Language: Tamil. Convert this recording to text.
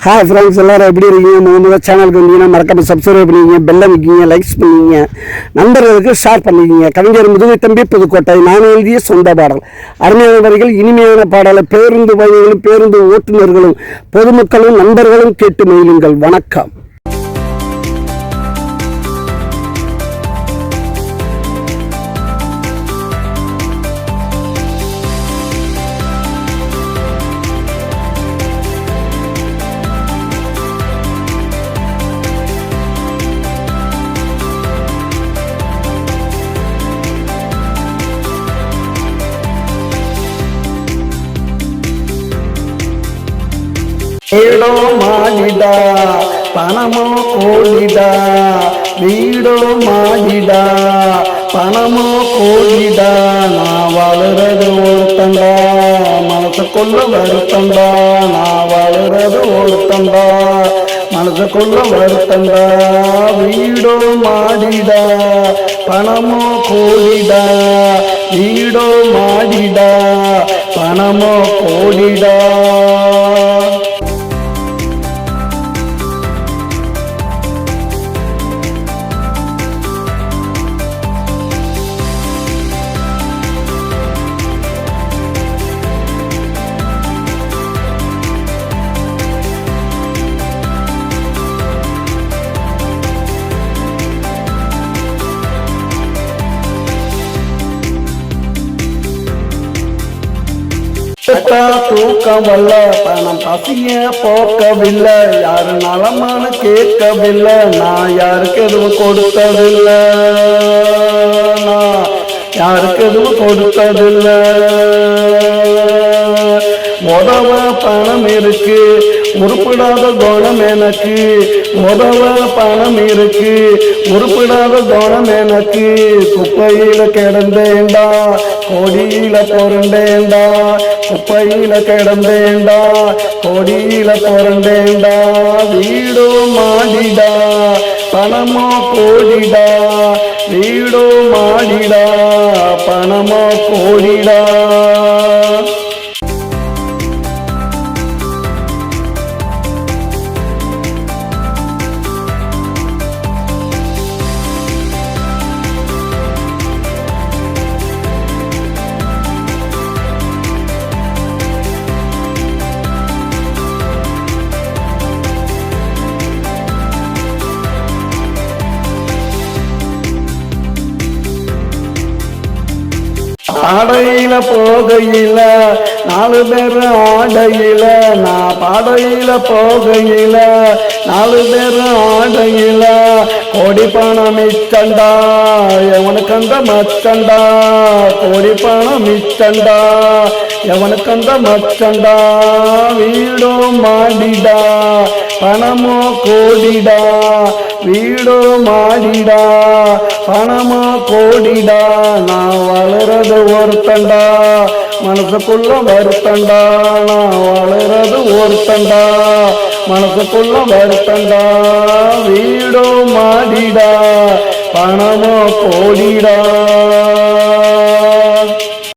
ஹாய் ஃப்ரெண்ட்ஸ், எல்லோரும் எப்படி இருக்கீங்க? முதல்ல சேனலுக்கு வந்தீங்கன்னா மறக்காம சப்ஸ்கிரைப் பண்ணிக்கிங்க, பெல் அமைக்கிங்க, லைக்ஸ் பண்ணிக்கிங்க, நண்பர்களுக்கு ஷேர் பண்ணிக்கிங்க. கவிஞர் முதுகை தம்பி புதுக்கோட்டை. நான் எழுதிய சொந்த பாடல். அருமையான வரிகள், இனிமையான பாடலை பேருந்து பயணிகளும் பேருந்து ஓட்டுநர்களும் பொதுமக்களும் நண்பர்களும் கேட்டு மகிழுங்கள். வணக்கம். வீடோ மாடிடா, பணமோ கோடிடா, வீடோ மாடிடா, பணமோ கோடிடா, நான் வாழுறது ஒருத்தண்டா, மனசுக்குள்ள வருத்தண்டா, நான் வாழுறது ஒருத்தண்டா, மனசுக்குள்ள வருத்தண்டா. வீடோ மாடிடா, பணமோ கோடிடா, வீடோ மாடிடா, பணமோ கோடிடா. தூக்கம் வல்ல, பணம் பசிய போக்கவில்லை, யாரு நலமான கேட்கவில்லை, நான் யாருக்கு எதுவும் கொடுத்ததில்லை, நான் யாருக்கு எதுவும் கொடுத்ததில்லை. உதவ பணம் இருக்கு, உருப்பிடாத குணம் எனக்கு, உதவ பணம் இருக்கு, உருப்பிடாத குணம் எனக்கு. குப்பையில கிடந்தேண்டா, கொடியில பொருண்டேண்டா, குப்பையில கிடந்தேண்டா, கொடியில பொருண்டேண்டா. வீடோ மாடிடா, பணமோ கோடிடா, வீடோ மாடிடா, பணமோ கோடிடா. பாடையில போகையில 4 பேர் ஆடையில, நான் பாடையில போகையில 4 பேர் ஆடையில. கோடி பணம் மிச்சண்டா, எவனுக்கு அந்த மச்சண்டா, கோடி பணம் மிச்சண்டா, எவனுக்கு அந்த மச்சண்டா. வீடோ மாடிடா, பணமோ கோடிடா, வீடோ மாடிடா, பணமோ கோடிடா, நான் வளர்றது ஒருத்தண்டா, மனசுக்குள்ள வருத்தண்டா, நான் வளர்றது ஒருத்தண்டா, மனசுக்குள்ள வருத்தண்டா. வீடோ மாடிடா, பணமோ கோடிடா.